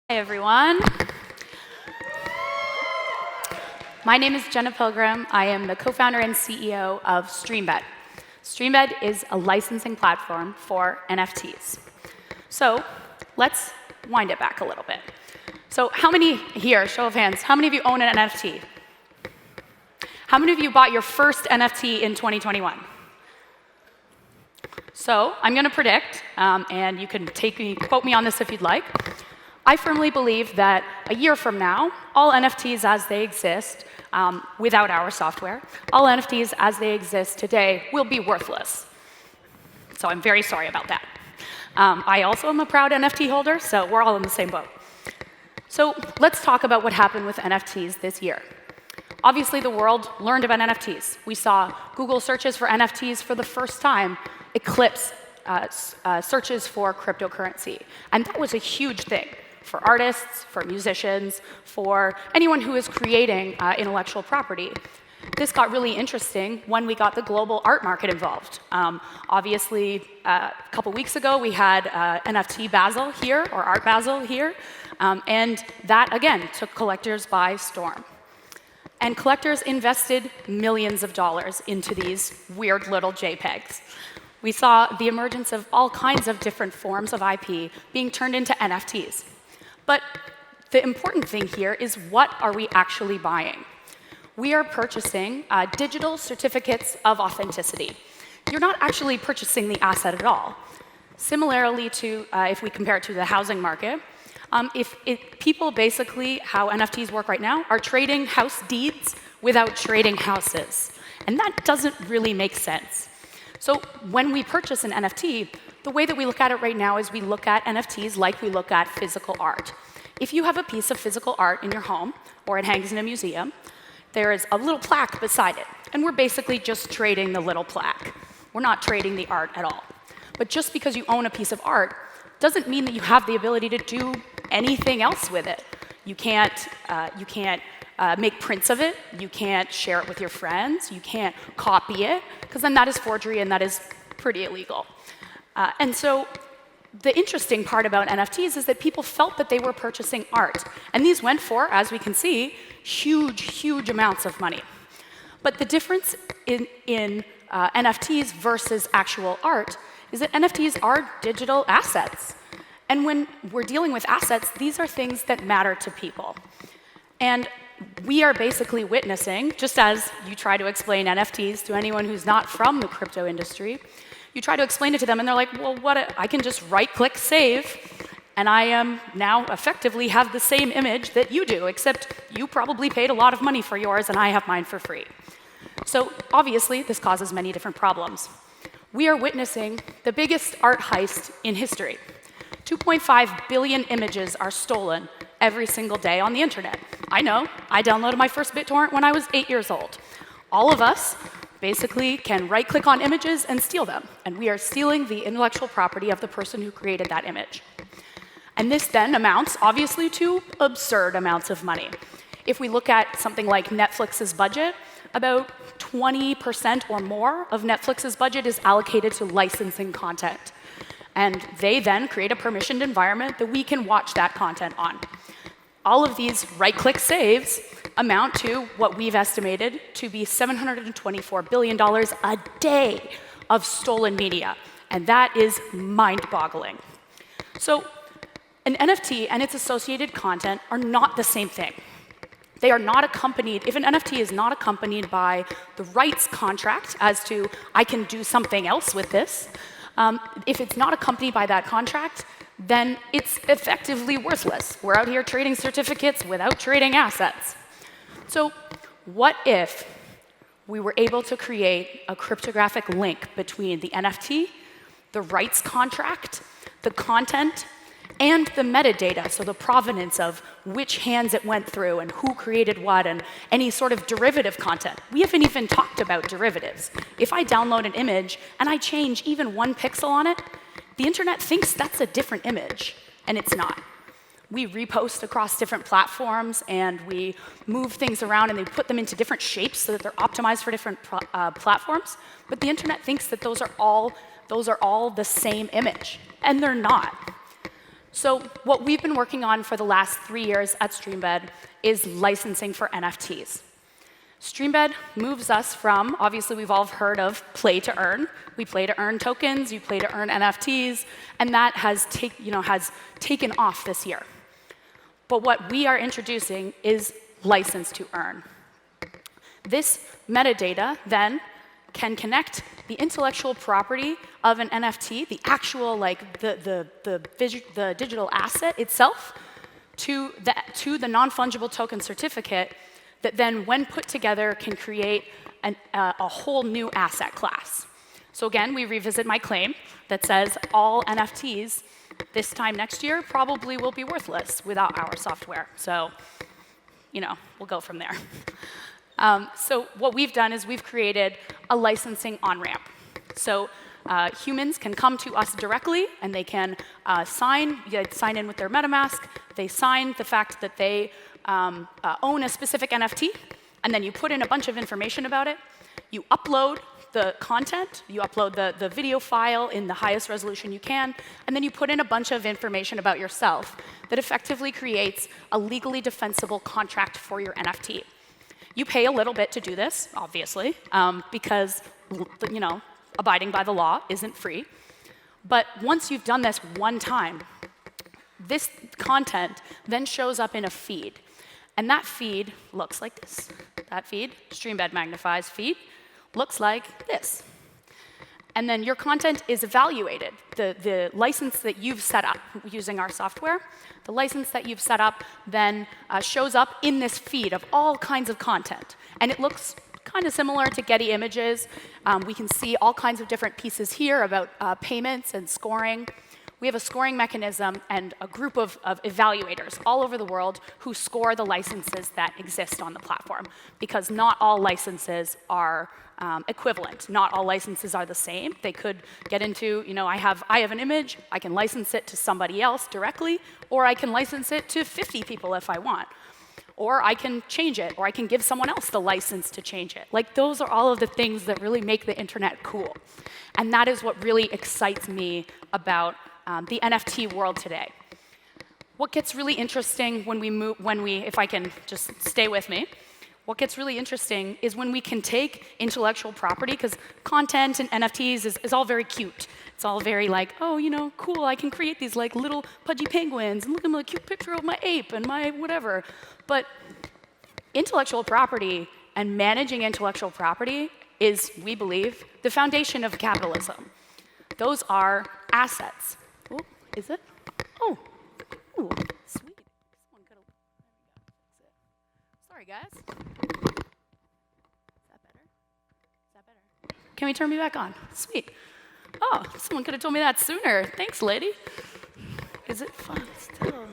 Hey everyone. My name is Jenna Pilgrim. I am the co-founder and CEO of Streambed. Streambed is a licensing platform for NFTs. So let's wind it back a little bit. So how many here, show of hands, how many of you own an NFT? How many of you bought your first NFT in 2021? So I'm going to predict, and you can quote me on this if you'd like. I firmly believe that a year from now, all NFTs as they exist, without our software, all NFTs as they exist today will be worthless. So I'm very sorry about that. I also am a proud NFT holder, so we're all in the same boat. So let's talk about what happened with NFTs this year. Obviously, the world learned about NFTs. We saw Google searches for NFTs for the first time eclipse searches for cryptocurrency. And that was a huge thing for artists, for musicians, for anyone who is creating intellectual property. This got really interesting when we got the global art market involved. Obviously, a couple weeks ago, we had NFT Basel here, or Art Basel here, and that, again, took collectors by storm. And collectors invested millions of dollars into these weird little JPEGs. We saw the emergence of all kinds of different forms of IP being turned into NFTs. But the important thing here is, what are we actually buying? We are purchasing digital certificates of authenticity. You're not actually purchasing the asset at all. Similarly to, if we compare it to the housing market, people basically, how NFTs work right now, are trading house deeds without trading houses. And that doesn't really make sense. So when we purchase an NFT, the way that we look at it right now is we look at NFTs like we look at physical art. If you have a piece of physical art in your home, or it hangs in a museum, there is a little plaque beside it. And we're basically just trading the little plaque. We're not trading the art at all. But just because you own a piece of art doesn't mean that you have the ability to do anything else with it. You can't make prints of it. You can't share it with your friends. You can't copy it, because then that is forgery and that is pretty illegal. And so the interesting part about NFTs is that people felt that they were purchasing art. And these went for, as we can see, huge amounts of money. But the difference in NFTs versus actual art is that NFTs are digital assets. And when we're dealing with assets, these are things that matter to people. And we are basically witnessing, just as you try to explain NFTs to anyone who's not from the crypto industry, you try to explain it to them, and they're like, well, I can just right-click save, and I am now effectively have the same image that you do, except you probably paid a lot of money for yours, and I have mine for free. So obviously, this causes many different problems. We are witnessing the biggest art heist in history. 2.5 billion images are stolen every single day on the internet. I know, I downloaded my first BitTorrent when I was 8 years old. All of us basically can right-click on images and steal them. And we are stealing the intellectual property of the person who created that image. And this then amounts, obviously, to absurd amounts of money. If we look at something like Netflix's budget, about 20% or more of Netflix's budget is allocated to licensing content. And they then create a permissioned environment that we can watch that content on. All of these right-click saves amount to what we've estimated to be $724 billion a day of stolen media. And that is mind-boggling. So an NFT and its associated content are not the same thing. They are not accompanied, if an NFT is not accompanied by the rights contract as to, I can do something else with this, if it's not accompanied by that contract, then it's effectively worthless. We're out here trading certificates without trading assets. So what if we were able to create a cryptographic link between the NFT, the rights contract, the content, and the metadata, so the provenance of which hands it went through and who created what and any sort of derivative content. We haven't even talked about derivatives. If I download an image and I change even 1 pixel on it, the internet thinks that's a different image, and it's not. We repost across different platforms, and we move things around, and they put them into different shapes so that they're optimized for different platforms. But the internet thinks that those are all the same image, and they're not. So what we've been working on for the last 3 years at Streambed is licensing for NFTs. Streambed moves us from, obviously we've all heard of play to earn. We play to earn tokens, you play to earn NFTs, and that has taken off this year. But what we are introducing is license to earn. This metadata then can connect the intellectual property of an NFT, the actual, like the digital asset itself, to the non-fungible token certificate that then, when put together, can create a whole new asset class. So again, we revisit my claim that says all NFTs this time next year probably will be worthless without our software. So, we'll go from there. So what we've done is we've created a licensing on-ramp. So humans can come to us directly, and they can sign in with their MetaMask. They sign the fact that they own a specific NFT, and then you put in a bunch of information about it. You upload the content, you upload the video file in the highest resolution you can, and then you put in a bunch of information about yourself that effectively creates a legally defensible contract for your NFT. You pay a little bit to do this, obviously, because abiding by the law isn't free. But once you've done this one time, this content then shows up in a feed. And that feed looks like this. That feed, Streambed Magnifies feed, looks like this. And then your content is evaluated. The license that you've set up using our software, the license that you've set up then shows up in this feed of all kinds of content. And it looks kind of similar to Getty Images. We can see all kinds of different pieces here about payments and scoring. We have a scoring mechanism and a group of evaluators all over the world who score the licenses that exist on the platform, because not all licenses are equivalent. Not all licenses are the same. They could get into, I have an image, I can license it to somebody else directly, or I can license it to 50 people if I want. Or I can change it, or I can give someone else the license to change it. Like, those are all of the things that really make the internet cool. And that is what really excites me about the NFT world today. What gets really interesting if I can just stay with me, what gets really interesting is when we can take intellectual property, because content and NFTs is all very cute. It's all very like, oh, cool, I can create these like little pudgy penguins, and look at my cute picture of my ape and my whatever. But intellectual property and managing intellectual property is, we believe, the foundation of capitalism. Those are assets. Oh, is it? Oh, ooh, sweet. Someone could have. Sorry, guys. Is that better? Is that better? Can we turn me back on? Sweet. Oh, someone could have told me that sooner. Thanks, lady. Is it fun still?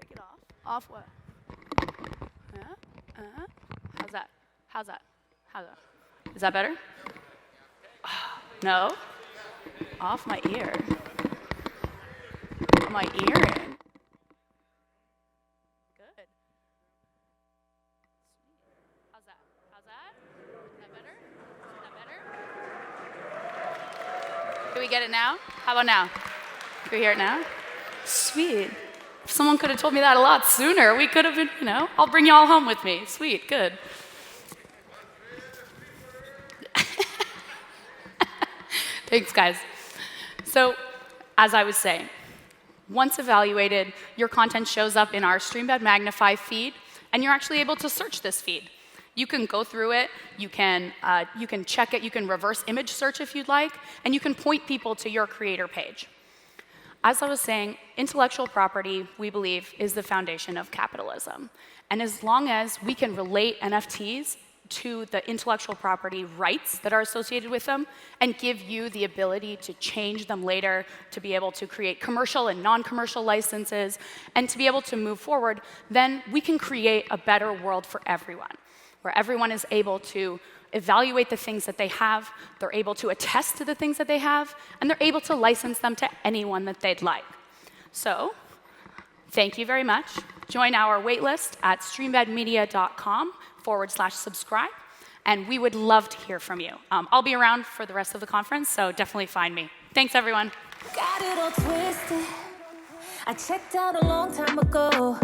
Take it off. Off what? How's that? How's that? How's that? Is that better? No? Off my ear. My earring. Good. How's that? How's that? Is that better? Is that better? Can we get it now? How about now? Can we hear it now? Sweet. If someone could have told me that a lot sooner, we could have been, I'll bring you all home with me. Sweet, good. Thanks, guys. So, as I was saying, once evaluated, your content shows up in our Streambed Magnify feed, and you're actually able to search this feed. You can go through it, you can check it, you can reverse image search if you'd like, and you can point people to your creator page. As I was saying, intellectual property, we believe, is the foundation of capitalism. And as long as we can relate NFTs to the intellectual property rights that are associated with them and give you the ability to change them later, to be able to create commercial and non-commercial licenses, and to be able to move forward, then we can create a better world for everyone, where everyone is able to evaluate the things that they have, they're able to attest to the things that they have, and they're able to license them to anyone that they'd like. So, thank you very much. Join our waitlist at streambedmedia.com/subscribe, and we would love to hear from you. I'll be around for the rest of the conference, so definitely find me. Thanks, everyone. Got it all twisted. I checked out a long time ago.